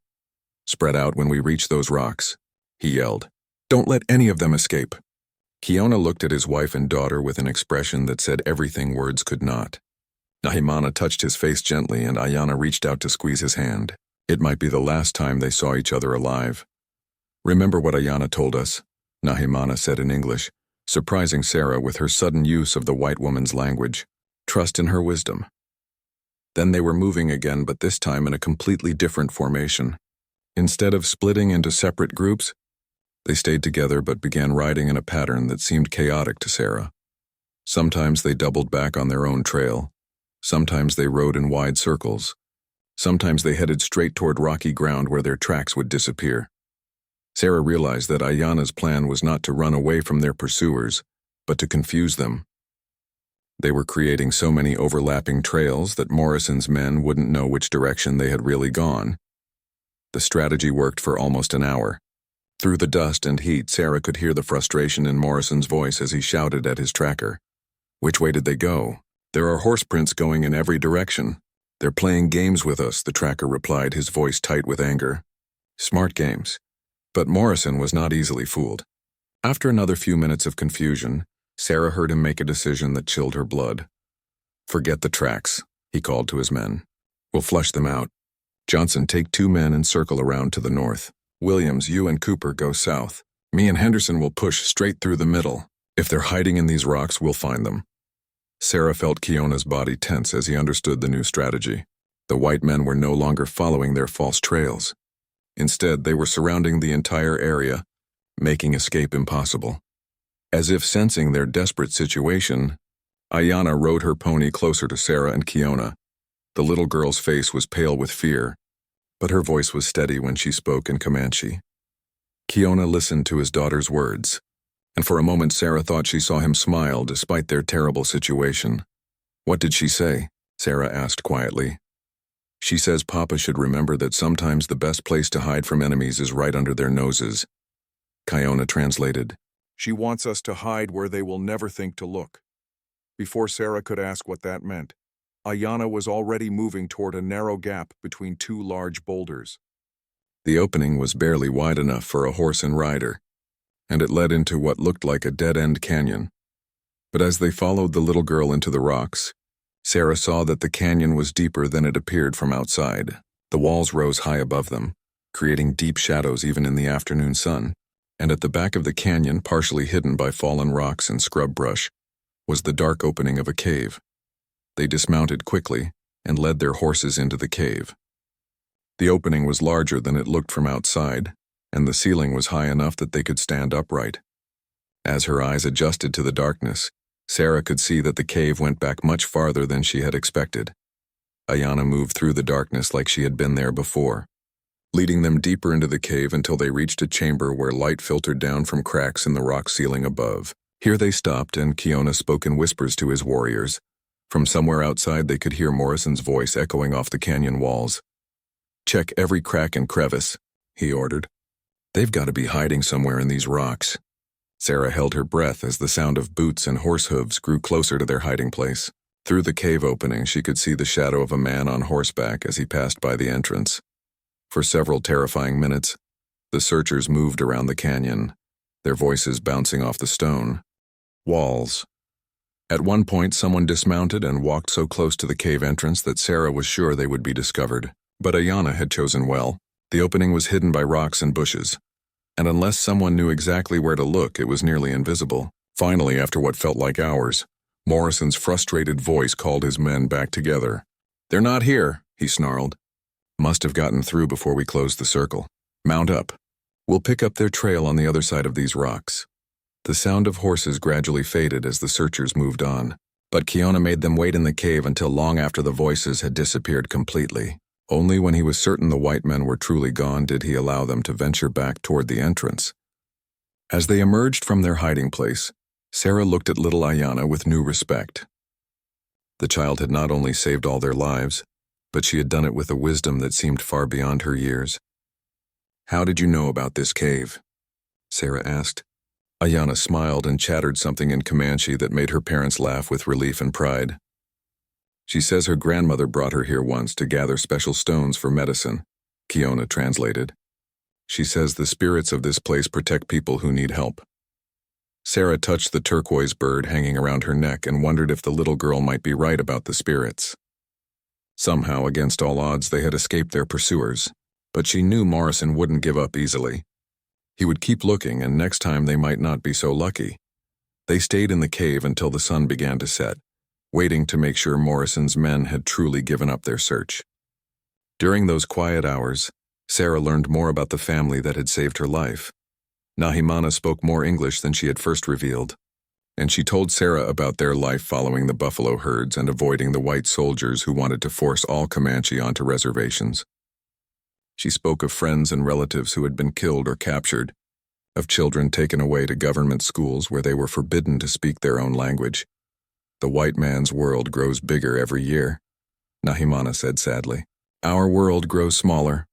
Spread out when we reach those rocks, he yelled. Don't let any of them escape. Kiona looked at his wife and daughter with an expression that said everything words could not. Nahimana touched his face gently, and Ayanna reached out to squeeze his hand. It might be the last time they saw each other alive. Remember what Ayanna told us, Nahimana said in English, surprising Sarah with her sudden use of the white woman's language. Trust in her wisdom. Then they were moving again, but this time in a completely different formation. Instead of splitting into separate groups, they stayed together but began riding in a pattern that seemed chaotic to Sarah. Sometimes they doubled back on their own trail. Sometimes they rode in wide circles. Sometimes they headed straight toward rocky ground where their tracks would disappear. Sarah realized that Ayanna's plan was not to run away from their pursuers, but to confuse them. They were creating so many overlapping trails that Morrison's men wouldn't know which direction they had really gone. The strategy worked for almost an hour. Through the dust and heat, Sarah could hear the frustration in Morrison's voice as he shouted at his tracker. Which way did they go? There are horse prints going in every direction. They're playing games with us, the tracker replied, his voice tight with anger. Smart games. But Morrison was not easily fooled. After another few minutes of confusion, Sarah heard him make a decision that chilled her blood. Forget the tracks, he called to his men. We'll flush them out. Johnson, take 2 men and circle around to the north. Williams, you and Cooper go south. Me and Henderson will push straight through the middle. If they're hiding in these rocks, we'll find them. Sarah felt Kiona's body tense as he understood the new strategy. The white men were no longer following their false trails. Instead, they were surrounding the entire area, making escape impossible. As if sensing their desperate situation, Ayanna rode her pony closer to Sarah and Kiona. The little girl's face was pale with fear, but her voice was steady when she spoke in Comanche. Kiona listened to his daughter's words, and for a moment Sarah thought she saw him smile despite their terrible situation. What did she say? Sarah asked quietly. She says Papa should remember that sometimes the best place to hide from enemies is right under their noses. Kiona translated. She wants us to hide where they will never think to look. Before Sarah could ask what that meant, Ayana was already moving toward a narrow gap between two large boulders. The opening was barely wide enough for a horse and rider, and it led into what looked like a dead-end canyon. But as they followed the little girl into the rocks, Sarah saw that the canyon was deeper than it appeared from outside. The walls rose high above them, creating deep shadows even in the afternoon sun, and at the back of the canyon, partially hidden by fallen rocks and scrub brush, was the dark opening of a cave. They dismounted quickly and led their horses into the cave. The opening was larger than it looked from outside, and the ceiling was high enough that they could stand upright. As her eyes adjusted to the darkness, Sarah could see that the cave went back much farther than she had expected. Ayana moved through the darkness like she had been there before, leading them deeper into the cave until they reached a chamber where light filtered down from cracks in the rock ceiling above. Here they stopped, and Kiona spoke in whispers to his warriors. From somewhere outside they could hear Morrison's voice echoing off the canyon walls. "Check every crack and crevice," he ordered. "They've got to be hiding somewhere in these rocks." Sarah held her breath as the sound of boots and horse hooves grew closer to their hiding place. Through the cave opening, she could see the shadow of a man on horseback as he passed by the entrance. For several terrifying minutes, the searchers moved around the canyon, their voices bouncing off the stone walls. At one point, someone dismounted and walked so close to the cave entrance that Sarah was sure they would be discovered. But Ayana had chosen well. The opening was hidden by rocks and bushes, and unless someone knew exactly where to look, it was nearly invisible. Finally, after what felt like hours, Morrison's frustrated voice called his men back together. "They're not here," he snarled. "Must have gotten through before we closed the circle. Mount up. We'll pick up their trail on the other side of these rocks." The sound of horses gradually faded as the searchers moved on, but Kiona made them wait in the cave until long after the voices had disappeared completely. Only when he was certain the white men were truly gone did he allow them to venture back toward the entrance. As they emerged from their hiding place, Sarah looked at little Ayana with new respect. The child had not only saved all their lives, but she had done it with a wisdom that seemed far beyond her years. "How did you know about this cave?" Sarah asked. Ayana smiled and chattered something in Comanche that made her parents laugh with relief and pride. "She says her grandmother brought her here once to gather special stones for medicine," Kiona translated. "She says the spirits of this place protect people who need help." Sarah touched the turquoise bird hanging around her neck and wondered if the little girl might be right about the spirits. Somehow, against all odds, they had escaped their pursuers, but she knew Morrison wouldn't give up easily. He would keep looking, and next time they might not be so lucky. They stayed in the cave until the sun began to set, waiting to make sure Morrison's men had truly given up their search. During those quiet hours, Sarah learned more about the family that had saved her life. Nahimana spoke more English than she had first revealed, and she told Sarah about their life following the buffalo herds and avoiding the white soldiers who wanted to force all Comanche onto reservations. She spoke of friends and relatives who had been killed or captured, of children taken away to government schools where they were forbidden to speak their own language. "The white man's world grows bigger every year," Nahimana said sadly. "Our world grows smaller."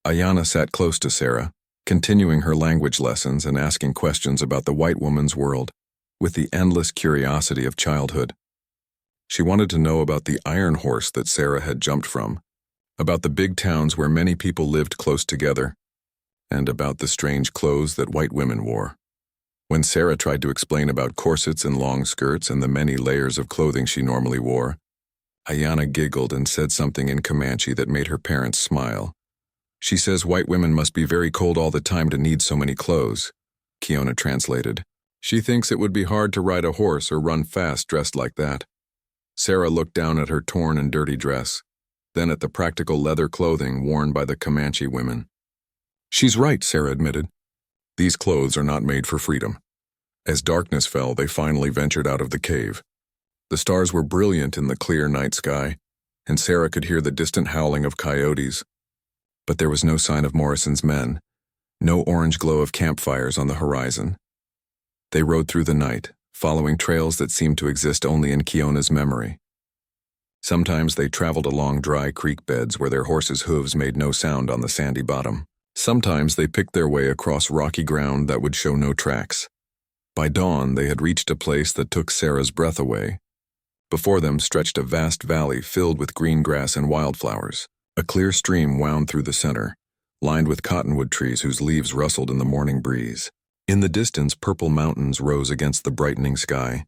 Ayana sat close to Sarah, continuing her language lessons and asking questions about the white woman's world, with the endless curiosity of childhood. She wanted to know about the iron horse that Sarah had jumped from, about the big towns where many people lived close together, and about the strange clothes that white women wore. When Sarah tried to explain about corsets and long skirts and the many layers of clothing she normally wore, Ayana giggled and said something in Comanche that made her parents smile. "She says white women must be very cold all the time to need so many clothes," Kiona translated. "She thinks it would be hard to ride a horse or run fast dressed like that." Sarah looked down at her torn and dirty dress, then at the practical leather clothing worn by the Comanche women. "She's right," Sarah admitted. "These clothes are not made for freedom." As darkness fell, they finally ventured out of the cave. The stars were brilliant in the clear night sky, and Sarah could hear the distant howling of coyotes. But there was no sign of Morrison's men, no orange glow of campfires on the horizon. They rode through the night, following trails that seemed to exist only in Kiona's memory. Sometimes they traveled along dry creek beds where their horses' hooves made no sound on the sandy bottom. Sometimes they picked their way across rocky ground that would show no tracks. By dawn, they had reached a place that took Sarah's breath away. Before them stretched a vast valley filled with green grass and wildflowers. A clear stream wound through the center, lined with cottonwood trees whose leaves rustled in the morning breeze. In the distance, purple mountains rose against the brightening sky.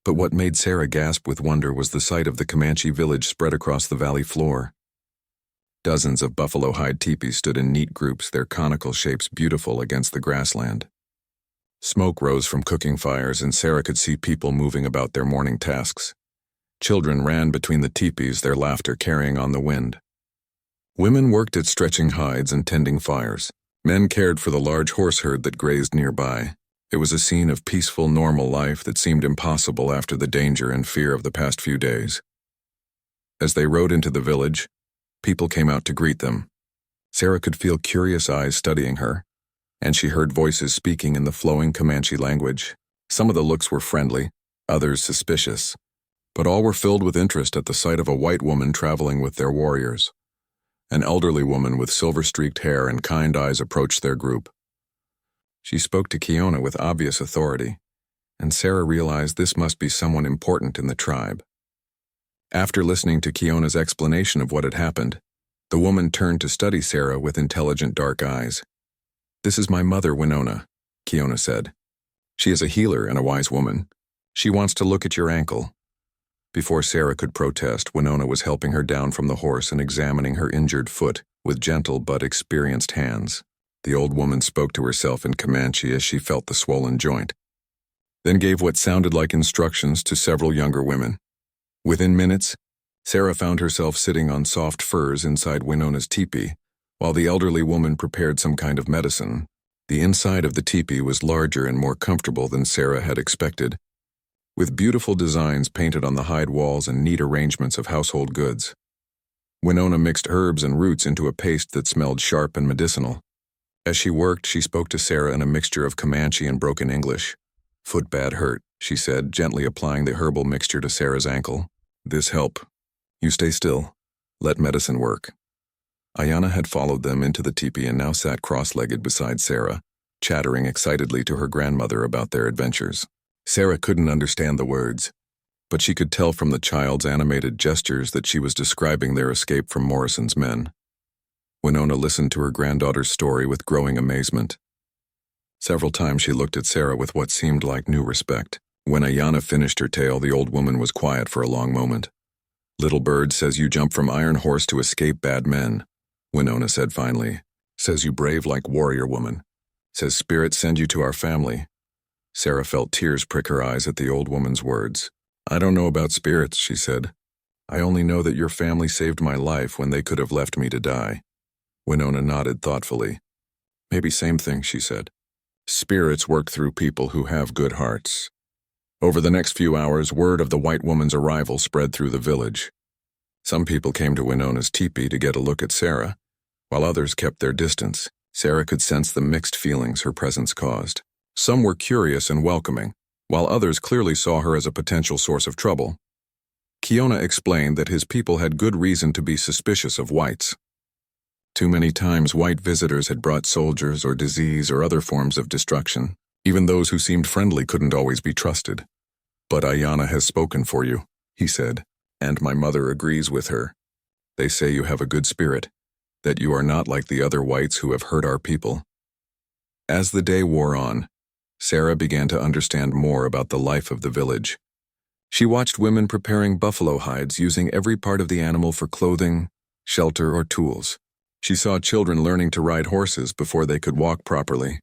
But what made Sarah gasp with wonder was the sight of the Comanche village spread across the valley floor. Dozens of buffalo hide teepees stood in neat groups, their conical shapes beautiful against the grassland. Smoke rose from cooking fires, and Sarah could see people moving about their morning tasks. Children ran between the teepees, their laughter carrying on the wind. Women worked at stretching hides and tending fires. Men cared for the large horse herd that grazed nearby. It was a scene of peaceful, normal life that seemed impossible after the danger and fear of the past few days. As they rode into the village, people came out to greet them. Sarah could feel curious eyes studying her, and she heard voices speaking in the flowing Comanche language. Some of the looks were friendly, others suspicious, but all were filled with interest at the sight of a white woman traveling with their warriors. An elderly woman with silver-streaked hair and kind eyes approached their group. She spoke to Kiona with obvious authority, and Sarah realized this must be someone important in the tribe. After listening to Kiona's explanation of what had happened, the woman turned to study Sarah with intelligent dark eyes. "This is my mother, Winona," Kiona said. "She is a healer and a wise woman. She wants to look at your ankle." Before Sarah could protest, Winona was helping her down from the horse and examining her injured foot with gentle but experienced hands. The old woman spoke to herself in Comanche as she felt the swollen joint, then gave what sounded like instructions to several younger women. Within minutes, Sarah found herself sitting on soft furs inside Winona's teepee, while the elderly woman prepared some kind of medicine. The inside of the teepee was larger and more comfortable than Sarah had expected, with beautiful designs painted on the hide walls and neat arrangements of household goods. Winona mixed herbs and roots into a paste that smelled sharp and medicinal. As she worked, she spoke to Sarah in a mixture of Comanche and broken English. "Foot bad hurt," she said, gently applying the herbal mixture to Sarah's ankle. "This help. You stay still. Let medicine work." Ayana had followed them into the teepee and now sat cross-legged beside Sarah, chattering excitedly to her grandmother about their adventures. Sarah couldn't understand the words, but she could tell from the child's animated gestures that she was describing their escape from Morrison's men. Winona listened to her granddaughter's story with growing amazement. Several times she looked at Sarah with what seemed like new respect. When Ayana finished her tale, the old woman was quiet for a long moment. "Little Bird says you jump from Iron Horse to escape bad men," Winona said finally. "Says you brave like warrior woman. Says spirits send you to our family." Sarah felt tears prick her eyes at the old woman's words. "I don't know about spirits," she said. "I only know that your family saved my life when they could have left me to die." Winona nodded thoughtfully. "Maybe same thing," she said. "Spirits work through people who have good hearts." Over the next few hours, word of the white woman's arrival spread through the village. Some people came to Winona's teepee to get a look at Sarah, while others kept their distance. Sarah could sense the mixed feelings her presence caused. Some were curious and welcoming, while others clearly saw her as a potential source of trouble. Kiona explained that his people had good reason to be suspicious of whites. Too many times white visitors had brought soldiers or disease or other forms of destruction. Even those who seemed friendly couldn't always be trusted. "But Ayana has spoken for you," he said, "and my mother agrees with her. They say you have a good spirit, that you are not like the other whites who have hurt our people." As the day wore on, Sarah began to understand more about the life of the village. She watched women preparing buffalo hides, using every part of the animal for clothing, shelter, or tools. She saw children learning to ride horses before they could walk properly.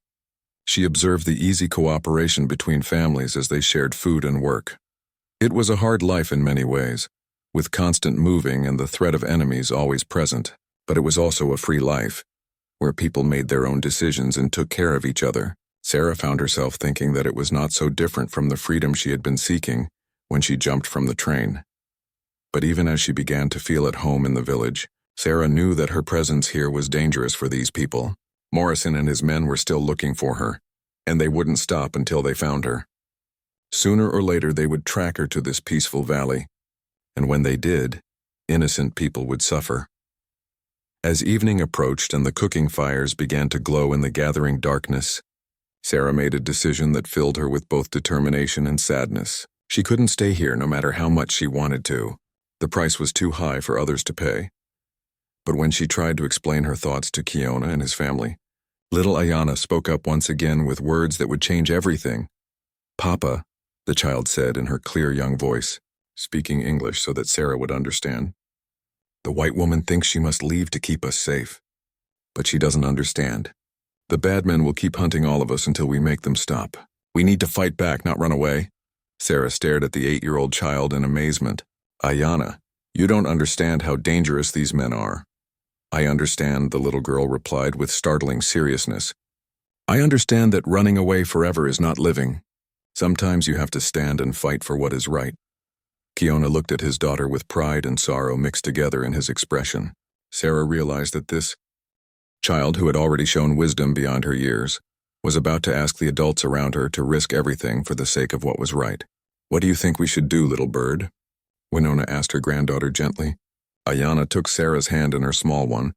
She observed the easy cooperation between families as they shared food and work. It was a hard life in many ways, with constant moving and the threat of enemies always present, but it was also a free life, where people made their own decisions and took care of each other. Sarah found herself thinking that it was not so different from the freedom she had been seeking when she jumped from the train. But even as she began to feel at home in the village, Sarah knew that her presence here was dangerous for these people. Morrison and his men were still looking for her, and they wouldn't stop until they found her. Sooner or later they would track her to this peaceful valley, and when they did, innocent people would suffer. As evening approached and the cooking fires began to glow in the gathering darkness, Sarah made a decision that filled her with both determination and sadness. She couldn't stay here no matter how much she wanted to. The price was too high for others to pay. But when she tried to explain her thoughts to Kiona and his family, little Ayana spoke up once again with words that would change everything. "Papa," the child said in her clear young voice, speaking English so that Sarah would understand. "The white woman thinks she must leave to keep us safe. But she doesn't understand. The bad men will keep hunting all of us until we make them stop. We need to fight back, not run away." Sarah stared at the 8-year-old child in amazement. "Ayana, you don't understand how dangerous these men are." "I understand," the little girl replied with startling seriousness. "I understand that running away forever is not living. Sometimes you have to stand and fight for what is right." Kiona looked at his daughter with pride and sorrow mixed together in his expression. Sarah realized that this child, who had already shown wisdom beyond her years, was about to ask the adults around her to risk everything for the sake of what was right. "What do you think we should do, little bird?" Winona asked her granddaughter gently. Ayana took Sarah's hand in her small one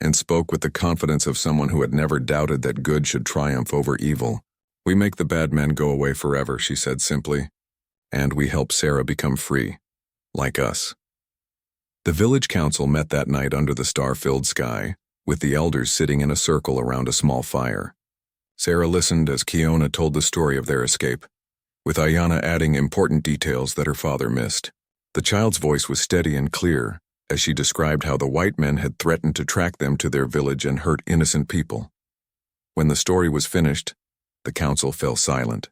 and spoke with the confidence of someone who had never doubted that good should triumph over evil. "We make the bad men go away forever," she said simply, "and we help Sarah become free, like us." The village council met that night under the star-filled sky, with the elders sitting in a circle around a small fire. Sarah listened as Kiona told the story of their escape, with Ayana adding important details that her father missed. The child's voice was steady and clear as she described how the white men had threatened to track them to their village and hurt innocent people. When the story was finished, the council fell silent.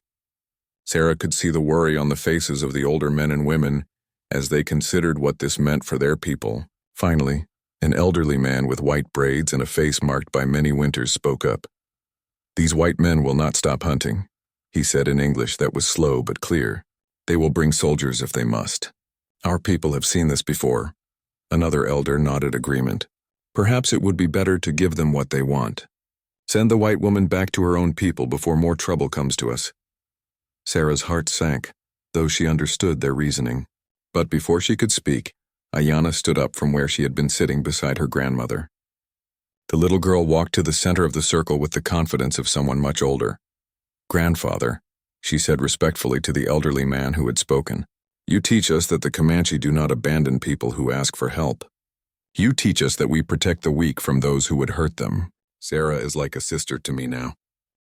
Sarah could see the worry on the faces of the older men and women as they considered what this meant for their people. Finally, an elderly man with white braids and a face marked by many winters spoke up. "These white men will not stop hunting," he said in English that was slow but clear. "They will bring soldiers if they must. Our people have seen this before." Another elder nodded agreement. "Perhaps it would be better to give them what they want. Send the white woman back to her own people before more trouble comes to us." Sarah's heart sank, though she understood their reasoning. But before she could speak, Ayana stood up from where she had been sitting beside her grandmother. The little girl walked to the center of the circle with the confidence of someone much older. "Grandfather," she said respectfully to the elderly man who had spoken, "you teach us that the Comanche do not abandon people who ask for help. You teach us that we protect the weak from those who would hurt them. Sarah is like a sister to me now.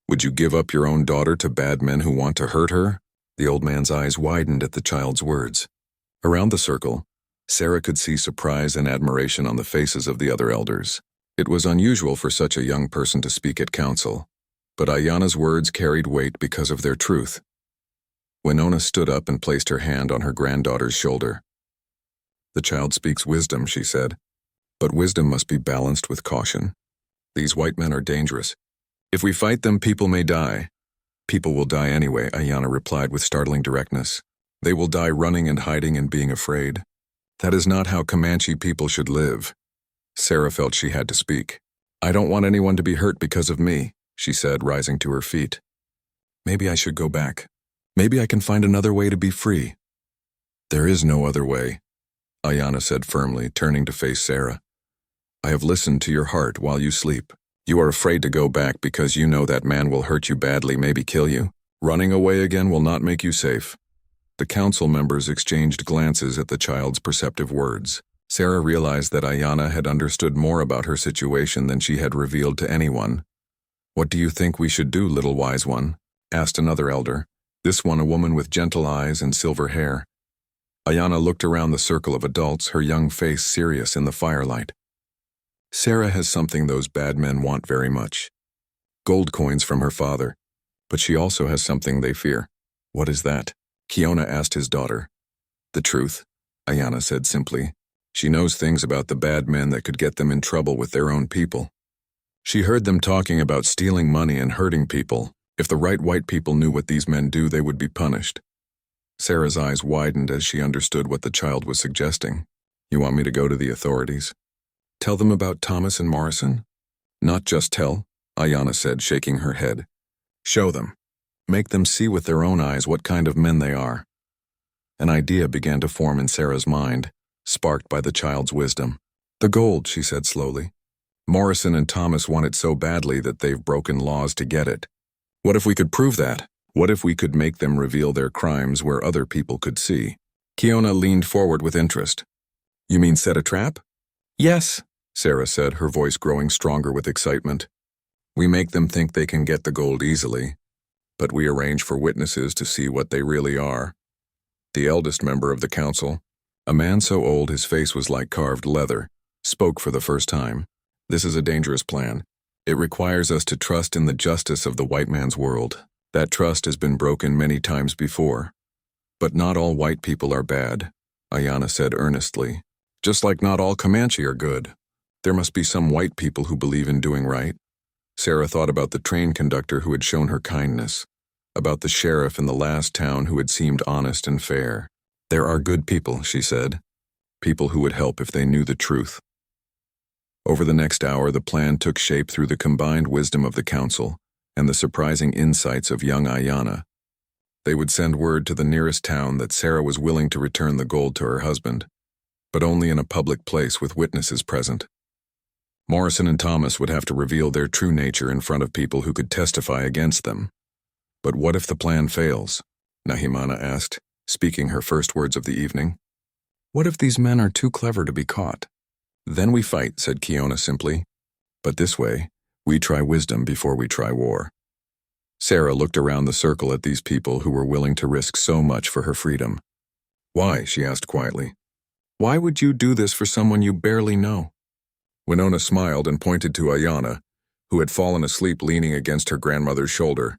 Would you give up your own daughter to bad men who want to hurt her?" The old man's eyes widened at the child's words. Around the circle, Sarah could see surprise and admiration on the faces of the other elders. It was unusual for such a young person to speak at council, but Ayana's words carried weight because of their truth. Winona stood up and placed her hand on her granddaughter's shoulder. "The child speaks wisdom," she said, "but wisdom must be balanced with caution. These white men are dangerous. If we fight them, people may die." "People will die anyway," Ayana replied with startling directness. "They will die running and hiding and being afraid. That is not how Comanche people should live." Sarah felt she had to speak. "I don't want anyone to be hurt because of me," she said, rising to her feet. "Maybe I should go back. Maybe I can find another way to be free." "There is no other way," Ayana said firmly, turning to face Sarah. "I have listened to your heart while you sleep. You are afraid to go back because you know that man will hurt you badly, maybe kill you. Running away again will not make you safe." The council members exchanged glances at the child's perceptive words. Sarah realized that Ayana had understood more about her situation than she had revealed to anyone. "What do you think we should do, little wise one?" asked another elder, this one a woman with gentle eyes and silver hair. Ayana looked around the circle of adults, her young face serious in the firelight. "Sarah has something those bad men want very much. Gold coins from her father, but she also has something they fear." "What is that?" Kiona asked his daughter. "The truth," Ayana said simply. "She knows things about the bad men that could get them in trouble with their own people. She heard them talking about stealing money and hurting people. If the right white people knew what these men do, they would be punished." Sarah's eyes widened as she understood what the child was suggesting. "You want me to go to the authorities? Tell them about Thomas and Morrison?" "Not just tell," Ayana said, shaking her head. "Show them. Make them see with their own eyes what kind of men they are." An idea began to form in Sarah's mind. sparked by the child's wisdom. "The gold," she said slowly. "Morrison and Thomas want it so badly that they've broken laws to get it. What if we could prove that? What if we could make them reveal their crimes where other people could see?" Kiona leaned forward with interest. "You mean set a trap?" "Yes," Sarah said, her voice growing stronger with excitement. "We make them think they can get the gold easily, but we arrange for witnesses to see what they really are." The eldest member of the council, a man so old his face was like carved leather, spoke for the first time. "This is a dangerous plan. It requires us to trust in the justice of the white man's world. That trust has been broken many times before. But not all white people are bad," Ayanna said earnestly. "Just like not all Comanche are good. There must be some white people who believe in doing right." Sarah thought about the train conductor who had shown her kindness, about the sheriff in the last town who had seemed honest and fair. "There are good people," she said. "People who would help if they knew the truth." Over the next hour, the plan took shape through the combined wisdom of the council and the surprising insights of young Ayanna. They would send word to the nearest town that Sarah was willing to return the gold to her husband, but only in a public place with witnesses present. Morrison and Thomas would have to reveal their true nature in front of people who could testify against them. "But what if the plan fails?" Nahimana asked, speaking her first words of the evening. "What if these men are too clever to be caught?" "Then we fight," said Kiona simply. "But this way, we try wisdom before we try war." Sarah looked around the circle at these people who were willing to risk so much for her freedom. "Why?" she asked quietly. "Why would you do this for someone you barely know?" Winona smiled and pointed to Ayanna, who had fallen asleep leaning against her grandmother's shoulder.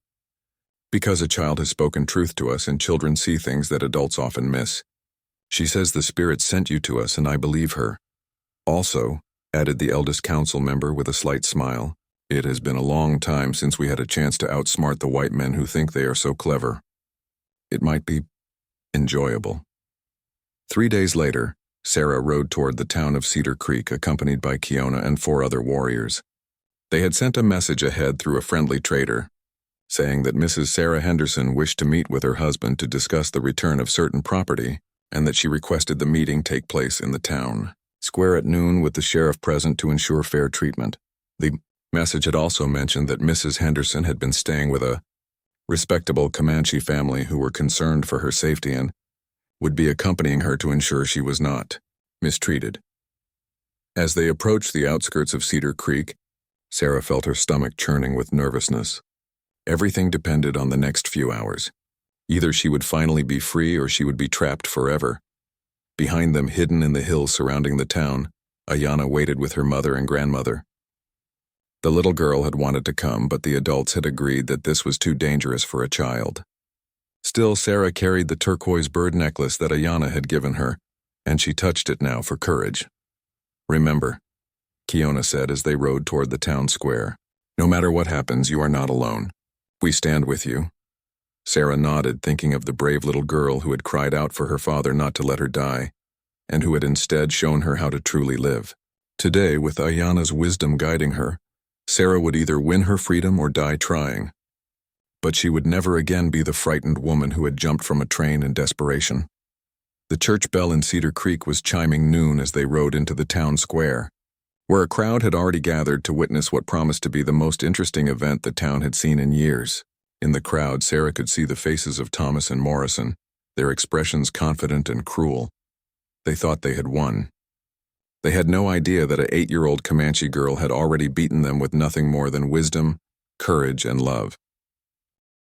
"Because a child has spoken truth to us and children see things that adults often miss. She says the Spirit sent you to us and I believe her. Also," added the eldest council member with a slight smile, "it has been a long time since we had a chance to outsmart the white men who think they are so clever. It might be enjoyable." 3 days later, Sarah rode toward the town of Cedar Creek accompanied by Kiona and 4 other warriors. They had sent a message ahead through a friendly trader, saying that Mrs. Sarah Henderson wished to meet with her husband to discuss the return of certain property and that she requested the meeting take place in the town square at noon with the sheriff present to ensure fair treatment. The message had also mentioned that Mrs. Henderson had been staying with a respectable Comanche family who were concerned for her safety and would be accompanying her to ensure she was not mistreated. As they approached the outskirts of Cedar Creek, Sarah felt her stomach churning with nervousness. Everything depended on the next few hours. Either she would finally be free or she would be trapped forever. Behind them, hidden in the hills surrounding the town, Ayanna waited with her mother and grandmother. The little girl had wanted to come, but the adults had agreed that this was too dangerous for a child. Still, Sarah carried the turquoise bird necklace that Ayanna had given her, and she touched it now for courage. "Remember," Kiona said as they rode toward the town square, "no matter what happens, you are not alone. We stand with you." Sarah nodded, thinking of the brave little girl who had cried out for her father not to let her die, and who had instead shown her how to truly live. Today, with Ayanna's wisdom guiding her, Sarah would either win her freedom or die trying. But she would never again be the frightened woman who had jumped from a train in desperation. The church bell in Cedar Creek was chiming noon as they rode into the town square, where a crowd had already gathered to witness what promised to be the most interesting event the town had seen in years. In the crowd, Sarah could see the faces of Thomas and Morrison, their expressions confident and cruel. They thought they had won. They had no idea that an 8-year-old Comanche girl had already beaten them with nothing more than wisdom, courage, and love.